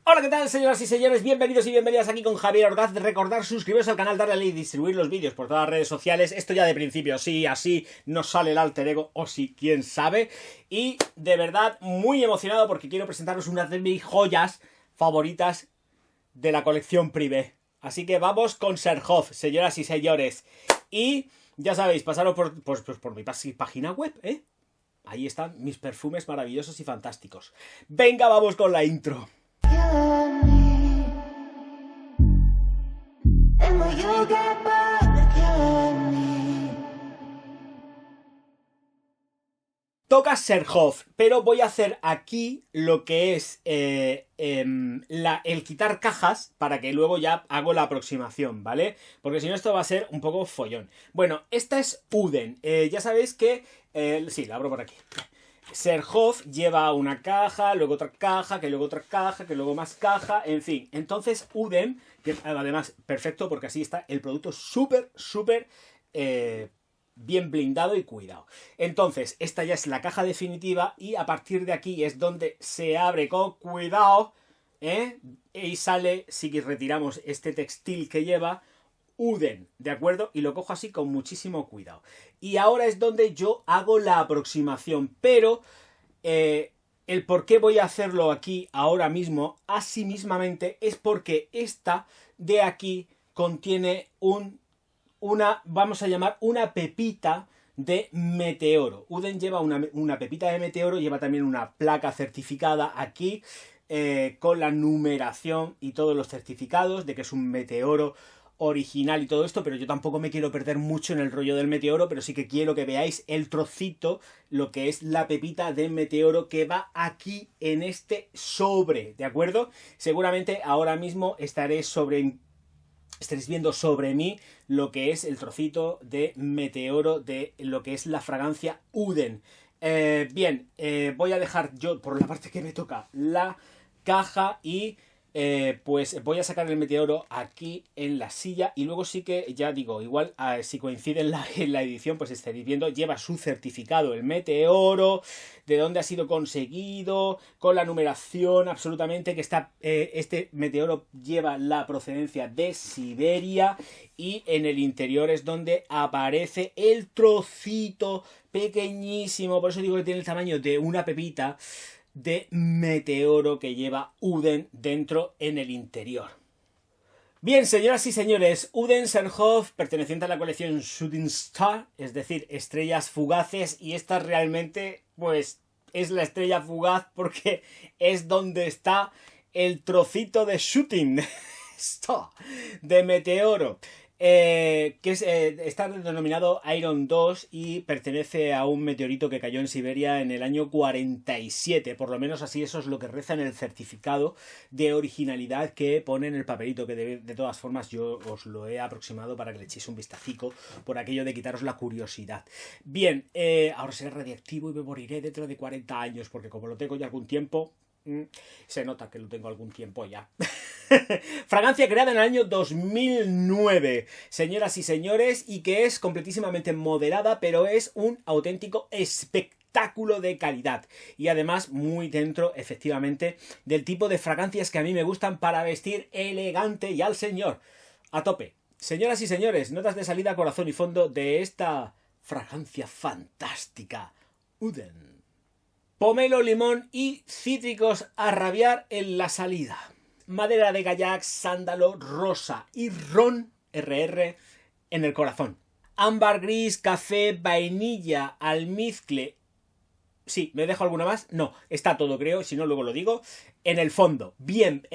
Hola, ¿qué tal, señoras y señores? Bienvenidos y bienvenidas aquí con Javier Orgaz. Recordar suscribiros al canal, darle a like y distribuir los vídeos por todas las redes sociales. Esto ya de principio, sí, así nos sale el alter ego, o sí, quién sabe. Y de verdad, muy emocionado porque quiero presentaros una de mis joyas favoritas de la colección Privé. Así que vamos con Serhoff, señoras y señores. Y ya sabéis, pasaros por mi página web, ¿eh? Ahí están mis perfumes maravillosos y fantásticos. Venga, vamos con la intro. Toca Serhoff, pero voy a hacer aquí lo que es el quitar cajas para que luego ya hago la aproximación, ¿vale? Porque si no esto va a ser un poco follón. Bueno, esta es Uden. Ya sabéis que... sí, la abro por aquí. Serhoff lleva una caja, luego otra caja, que luego otra caja, que luego más caja, en fin. Entonces Uden, que además perfecto porque así está el producto súper bien blindado y cuidado. Entonces, esta ya es la caja definitiva y a partir de aquí es donde se abre con cuidado, y sale, si retiramos este textil que lleva, Uden, ¿de acuerdo? Y lo cojo así con muchísimo cuidado. Y ahora es donde yo hago la aproximación, pero el por qué voy a hacerlo aquí ahora mismo, así mismamente, es porque esta de aquí contiene una, vamos a llamar, una pepita de meteoro. Uden lleva una pepita de meteoro, lleva también una placa certificada aquí, con la numeración y todos los certificados de que es un meteoro original y todo esto, pero yo tampoco me quiero perder mucho en el rollo del meteoro, pero sí que quiero que veáis el trocito, lo que es la pepita de meteoro que va aquí en este sobre, ¿de acuerdo? Seguramente ahora mismo estaréis viendo sobre mí lo que es el trocito de meteoro de lo que es la fragancia Uden. Bien, voy a dejar yo por la parte que me toca la caja y pues voy a sacar el meteoro aquí en la silla y luego sí que, ya digo, igual si coincide en la edición, pues estaréis viendo, lleva su certificado el meteoro, de dónde ha sido conseguido, con la numeración absolutamente, que está, este meteoro lleva la procedencia de Siberia y en el interior es donde aparece el trocito pequeñísimo, por eso digo que tiene el tamaño de una pepita de meteoro que lleva Uden dentro en el interior. Bien, señoras y señores, Uden Serhoff, perteneciente a la colección Shooting Star, es decir, estrellas fugaces, y esta realmente, pues, es la estrella fugaz porque es donde está el trocito de Shooting Star, de meteoro. Que está denominado Iron 2 y pertenece a un meteorito que cayó en Siberia en el año 47, por lo menos así eso es lo que reza en el certificado de originalidad que pone en el papelito, que de todas formas yo os lo he aproximado para que le echéis un vistacico por aquello de quitaros la curiosidad. Bien, ahora seré radiactivo y me moriré dentro de 40 años porque como lo tengo ya algún tiempo, se nota que lo tengo algún tiempo ya. Fragancia creada en el año 2009, señoras y señores, y que es completísimamente moderada, pero es un auténtico espectáculo de calidad. Y además muy dentro, efectivamente, del tipo de fragancias que a mí me gustan para vestir elegante y al señor. A tope. Señoras y señores, notas de salida, corazón y fondo de esta fragancia fantástica. Uden. Pomelo, limón y cítricos a rabiar en la salida. Madera de gaillac, sándalo, rosa y ron, RR, en el corazón. Ámbar gris, café, vainilla, almizcle. Sí, ¿me dejo alguna más? No, está todo creo, si no luego lo digo. En el fondo. Bien,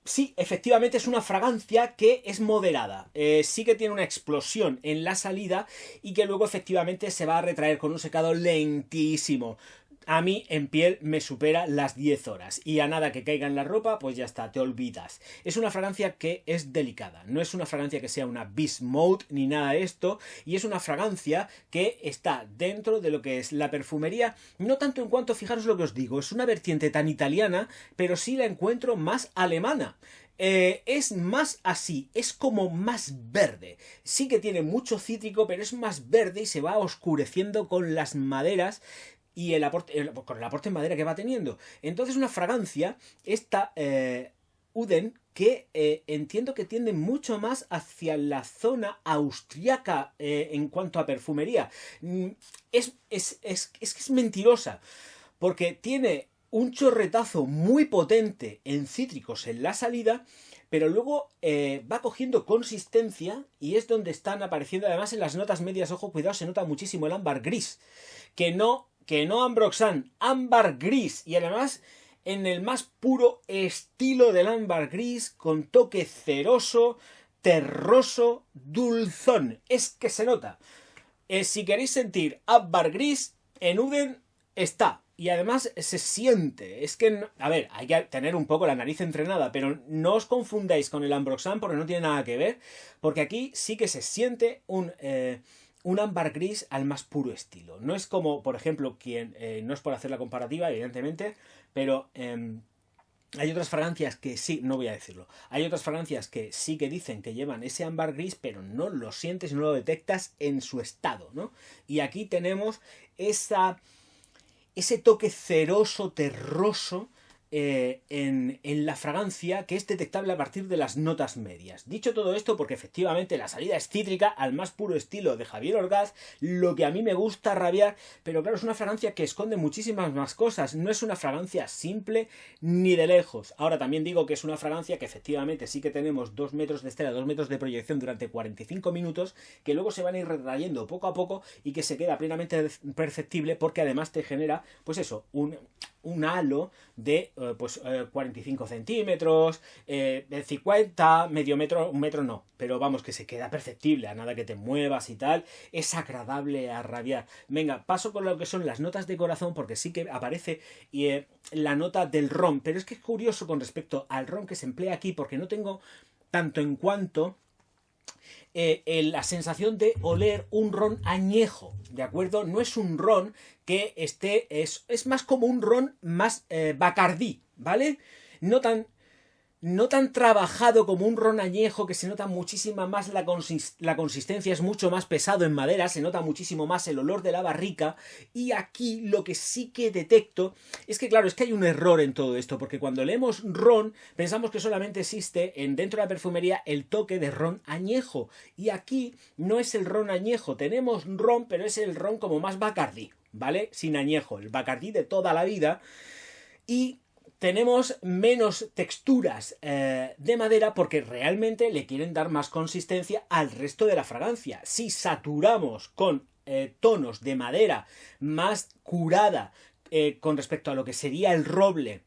sí, efectivamente es una fragancia que es moderada. Sí que tiene una explosión en la salida y que luego efectivamente se va a retraer con un secado lentísimo. A mí en piel me supera las 10 horas y a nada que caiga en la ropa pues ya está, te olvidas. Es una fragancia que es delicada, no es una fragancia que sea una beast mode ni nada de esto, y es una fragancia que está dentro de lo que es la perfumería, no tanto en cuanto, fijaros lo que os digo, es una vertiente tan italiana, pero sí la encuentro más alemana. Es más así, es como más verde. Sí que tiene mucho cítrico, pero es más verde y se va oscureciendo con las maderas y con el aporte en madera que va teniendo. Entonces una fragancia, esta Uden que entiendo que tiende mucho más hacia la zona austriaca en cuanto a perfumería. Es que es mentirosa, porque tiene un chorretazo muy potente en cítricos en la salida, pero luego va cogiendo consistencia y es donde están apareciendo además en las notas medias. Ojo, cuidado, se nota muchísimo el ámbar gris, que no ambroxan, ámbar gris, y además en el más puro estilo del ámbar gris, con toque ceroso, terroso, dulzón. Es que se nota. Si queréis sentir ámbar gris, en Uden está. Y además se siente. Es que, a ver, hay que tener un poco la nariz entrenada, pero no os confundáis con el ambroxan porque no tiene nada que ver. Porque aquí sí que se siente un ámbar gris al más puro estilo. No es como, por ejemplo, no es por hacer la comparativa, evidentemente, pero hay otras fragancias que sí, no voy a decirlo. Hay otras fragancias que sí que dicen que llevan ese ámbar gris, pero no lo sientes, no lo detectas en su estado, ¿no? Y aquí tenemos ese toque ceroso, terroso en la fragancia, que es detectable a partir de las notas medias. Dicho todo esto, porque efectivamente la salida es cítrica al más puro estilo de Javier Orgaz, lo que a mí me gusta rabiar, pero claro, es una fragancia que esconde muchísimas más cosas. No es una fragancia simple ni de lejos. Ahora también digo que es una fragancia que efectivamente sí que tenemos 2 metros de estela, 2 metros de proyección durante 45 minutos, que luego se van a ir retrayendo poco a poco y que se queda plenamente perceptible, porque además te genera, pues eso, un halo de 45 centímetros, 50, medio metro, 1 metro no, pero vamos, que se queda perceptible a nada que te muevas y tal. Es agradable a rabiar. Venga, paso con lo que son las notas de corazón, porque sí que aparece la nota del ron, pero es que es curioso con respecto al ron que se emplea aquí, porque no tengo tanto en cuanto la sensación de oler un ron añejo, ¿de acuerdo? No es un ron que es más como un ron más Bacardí, ¿vale? No tan trabajado como un ron añejo, que se nota muchísima más la consistencia, es mucho más pesado en madera, se nota muchísimo más el olor de la barrica. Y aquí lo que sí que detecto es que, claro, es que hay un error en todo esto, porque cuando leemos ron pensamos que solamente existe dentro de la perfumería el toque de ron añejo, y aquí no es el ron añejo, tenemos ron, pero es el ron como más Bacardí, ¿vale? Sin añejo, el Bacardí de toda la vida. Y tenemos menos texturas de madera, porque realmente le quieren dar más consistencia al resto de la fragancia. Si saturamos con tonos de madera más curada con respecto a lo que sería el roble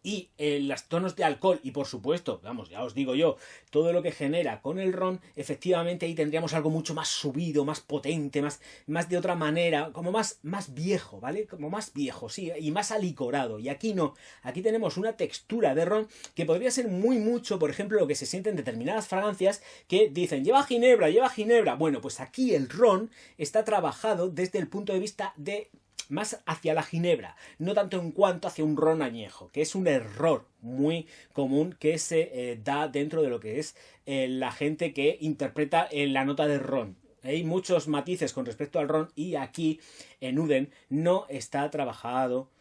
y los tonos de alcohol, y por supuesto, vamos, ya os digo yo, todo lo que genera con el ron, efectivamente ahí tendríamos algo mucho más subido, más potente, más de otra manera, como más viejo, ¿vale? Como más viejo, sí, y más alicorado. Y aquí no, aquí tenemos una textura de ron que podría ser mucho, por ejemplo, lo que se siente en determinadas fragancias que dicen, lleva ginebra. Bueno, pues aquí el ron está trabajado desde el punto de vista de más hacia la ginebra, no tanto en cuanto hacia un ron añejo, que es un error muy común que se da dentro de lo que es la gente que interpreta la nota de ron. Hay muchos matices con respecto al ron, y aquí en Uden no está trabajado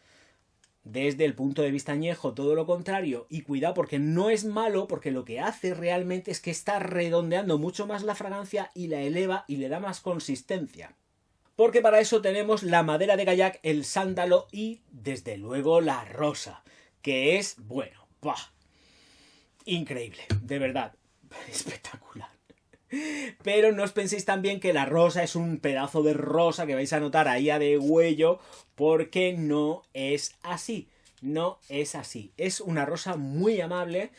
desde el punto de vista añejo, todo lo contrario. Y cuidado, porque no es malo, porque lo que hace realmente es que está redondeando mucho más la fragancia y la eleva y le da más consistencia. Porque para eso tenemos la madera de Gaillac, el sándalo y, desde luego, la rosa, que es, bueno, ¡buah! Increíble, de verdad, espectacular. Pero no os penséis también que la rosa es un pedazo de rosa que vais a notar ahí a degüello, porque no es así, no es así. Es una rosa muy amable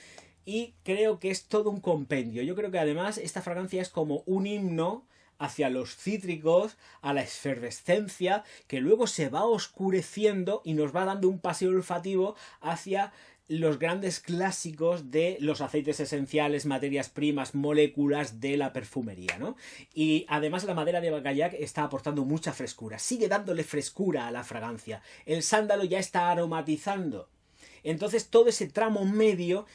y creo que es todo un compendio. Yo creo que además esta fragancia es como un himno hacia los cítricos, a la efervescencia, que luego se va oscureciendo y nos va dando un paseo olfativo hacia los grandes clásicos de los aceites esenciales, materias primas, moléculas de la perfumería, ¿no? Y además la madera de Gaillac está aportando mucha frescura, sigue dándole frescura a la fragancia. El sándalo ya está aromatizando. Entonces todo ese tramo medio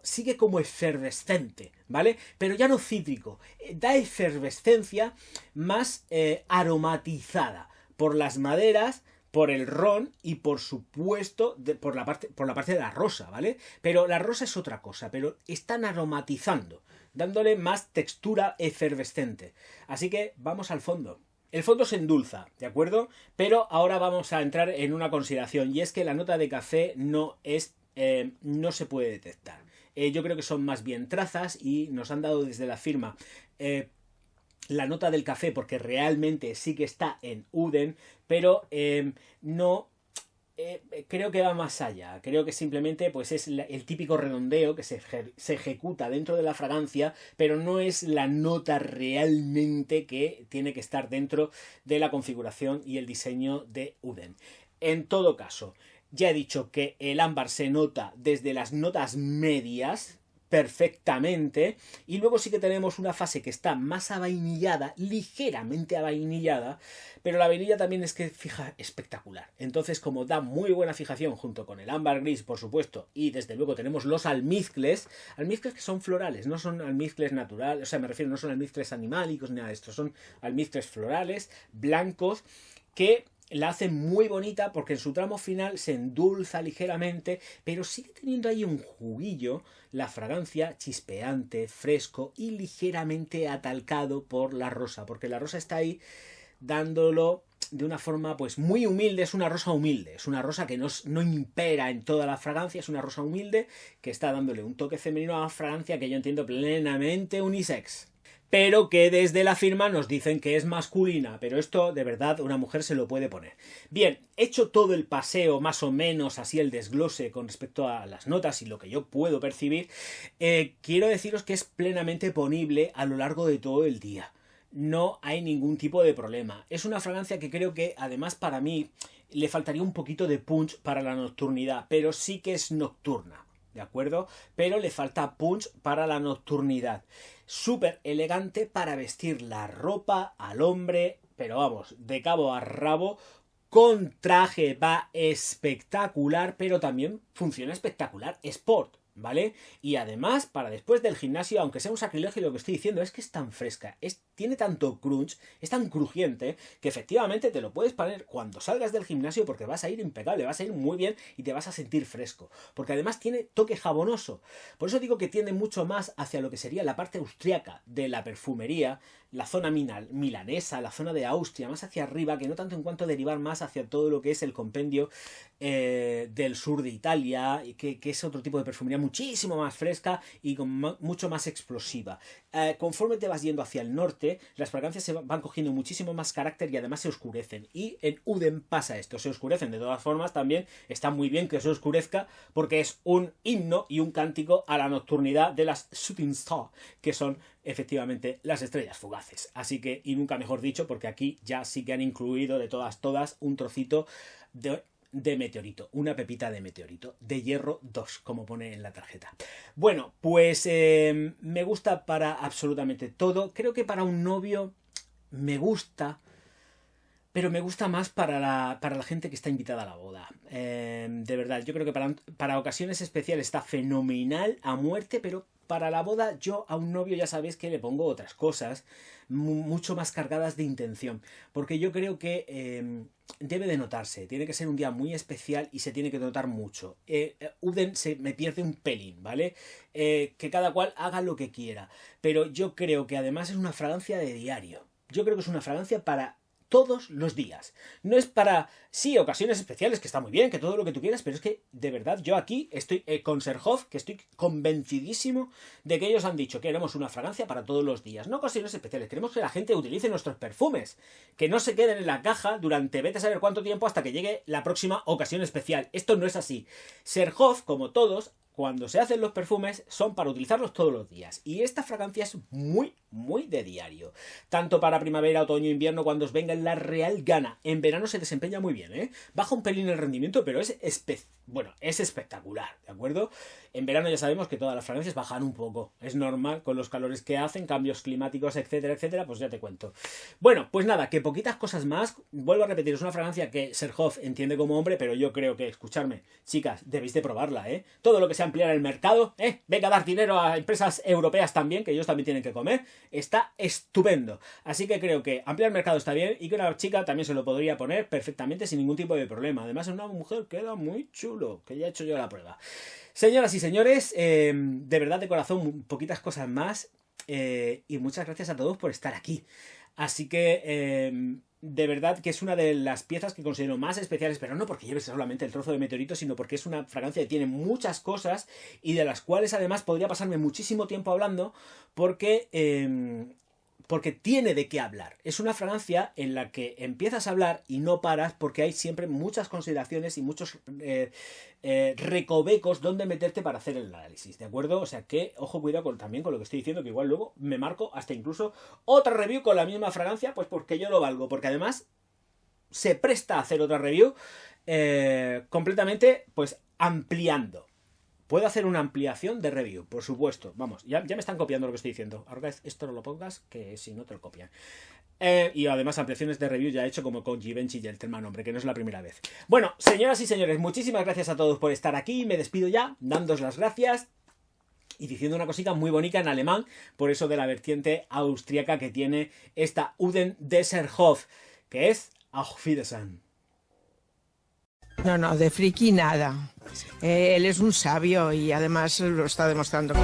sigue como efervescente, ¿vale? Pero ya no cítrico, da efervescencia más aromatizada por las maderas, por el ron y por supuesto por la parte de la rosa, ¿vale? Pero la rosa es otra cosa, pero están aromatizando, dándole más textura efervescente. Así que vamos al fondo. El fondo se endulza, ¿de acuerdo? Pero ahora vamos a entrar en una consideración, y es que la nota de café no se puede detectar. Yo creo que son más bien trazas, y nos han dado desde la firma la nota del café porque realmente sí que está en Uden, pero no... creo que va más allá. Creo que simplemente pues es el típico redondeo que se ejecuta dentro de la fragancia, pero no es la nota realmente que tiene que estar dentro de la configuración y el diseño de Uden. En todo caso, ya he dicho que el ámbar se nota desde las notas medias perfectamente, y luego sí que tenemos una fase que está más avainillada, ligeramente avainillada, pero la vainilla también es que fija espectacular. Entonces, como da muy buena fijación junto con el ámbar gris, por supuesto, y desde luego tenemos los almizcles que son florales, no son almizcles naturales, o sea, me refiero, no son almizcles animálicos ni nada de esto, son almizcles florales, blancos, que la hace muy bonita porque en su tramo final se endulza ligeramente, pero sigue teniendo ahí un juguillo, la fragancia chispeante, fresco y ligeramente atalcado por la rosa, porque la rosa está ahí dándolo de una forma pues muy humilde. Es una rosa humilde, es una rosa que no impera en toda la fragancia, es una rosa humilde que está dándole un toque femenino a la fragancia que yo entiendo plenamente unisex, pero que desde la firma nos dicen que es masculina, pero esto de verdad una mujer se lo puede poner. Bien, hecho todo el paseo, más o menos así el desglose con respecto a las notas y lo que yo puedo percibir, quiero deciros que es plenamente ponible a lo largo de todo el día. No hay ningún tipo de problema. Es una fragancia que creo que además para mí le faltaría un poquito de punch para la nocturnidad, pero sí que es nocturna, ¿de acuerdo? Pero le falta punch para la nocturnidad. Súper elegante para vestir la ropa al hombre, pero vamos, de cabo a rabo, con traje va espectacular, pero también funciona espectacular, sport, ¿vale? Y además, para después del gimnasio, aunque sea un sacrilegio lo que estoy diciendo, es que es tan fresca, tiene tanto crunch, es tan crujiente, que efectivamente te lo puedes poner cuando salgas del gimnasio porque vas a ir impecable, vas a ir muy bien y te vas a sentir fresco. Porque además tiene toque jabonoso. Por eso digo que tiende mucho más hacia lo que sería la parte austriaca de la perfumería, la zona milanesa, la zona de Austria, más hacia arriba, que no tanto en cuanto a derivar más hacia todo lo que es el compendio del sur de Italia, que es otro tipo de perfumería muchísimo más fresca y mucho más explosiva. Conforme te vas yendo hacia el norte, las fragancias se van cogiendo muchísimo más carácter y además se oscurecen. Y en Uden pasa esto, se oscurecen. De todas formas, también está muy bien que se oscurezca porque es un himno y un cántico a la nocturnidad de las shooting stars, que son efectivamente las estrellas fugaces. Así que, y nunca mejor dicho, porque aquí ya sí que han incluido de todas un trocito de meteorito, una pepita de meteorito, de hierro 2, como pone en la tarjeta. Bueno, pues me gusta para absolutamente todo. Creo que para un novio me gusta, pero me gusta más para la gente que está invitada a la boda. De verdad, yo creo que para ocasiones especiales está fenomenal a muerte, pero para la boda yo a un novio ya sabéis que le pongo otras cosas mucho más cargadas de intención, porque yo creo que debe de notarse, tiene que ser un día muy especial y se tiene que notar mucho. Uden se me pierde un pelín, ¿vale? Que cada cual haga lo que quiera, pero yo creo que además es una fragancia de diario. Yo creo que es una fragancia para todos los días. No es para, sí, ocasiones especiales, que está muy bien, que todo lo que tú quieras, pero es que, de verdad, yo aquí estoy con Serhoff, que estoy convencidísimo de que ellos han dicho que queremos una fragancia para todos los días. No ocasiones especiales, queremos que la gente utilice nuestros perfumes, que no se queden en la caja durante vete a saber cuánto tiempo hasta que llegue la próxima ocasión especial. Esto no es así. Serhoff, como todos, cuando se hacen los perfumes son para utilizarlos todos los días. Y esta fragancia es muy, muy de diario. Tanto para primavera, otoño, invierno, cuando os venga la real gana. En verano se desempeña muy bien, ¿eh? Baja un pelín el rendimiento, pero es espectacular, ¿de acuerdo? En verano ya sabemos que todas las fragancias bajan un poco. Es normal con los calores que hacen, cambios climáticos, etcétera, etcétera, pues ya te cuento. Bueno, pues nada, que poquitas cosas más. Vuelvo a repetir, es una fragancia que Serhoff entiende como hombre, pero yo creo que, escuchadme, chicas, debéis de probarla, ¿eh? Todo lo que sea ampliar el mercado, venga a dar dinero a empresas europeas también, que ellos también tienen que comer, está estupendo. Así que creo que ampliar el mercado está bien y que una chica también se lo podría poner perfectamente sin ningún tipo de problema. Además, en una mujer queda muy chulo, que ya he hecho yo la prueba. Señoras y señores, de verdad de corazón, poquitas cosas más y muchas gracias a todos por estar aquí. Así que de verdad que es una de las piezas que considero más especiales, pero no porque lleve solamente el trozo de meteorito, sino porque es una fragancia que tiene muchas cosas y de las cuales además podría pasarme muchísimo tiempo hablando porque tiene de qué hablar. Es una fragancia en la que empiezas a hablar y no paras porque hay siempre muchas consideraciones y muchos recovecos donde meterte para hacer el análisis, ¿de acuerdo? O sea que, ojo, cuidado también con lo que estoy diciendo, que igual luego me marco hasta incluso otra review con la misma fragancia, pues porque yo lo valgo, porque además se presta a hacer otra review completamente, pues ampliando. Puedo hacer una ampliación de review, por supuesto. Vamos, ya me están copiando lo que estoy diciendo. Ahora esto no lo pongas, que si no te lo copian. Y además ampliaciones de review ya he hecho como con Givenchy y el tema nombre, que no es la primera vez. Bueno, señoras y señores, muchísimas gracias a todos por estar aquí. Me despido ya, dándos las gracias y diciendo una cosita muy bonita en alemán, por eso de la vertiente austríaca que tiene esta Uden Desserthof, que es Auf Wiedersehen. No, de friki nada. Él es un sabio y además lo está demostrando.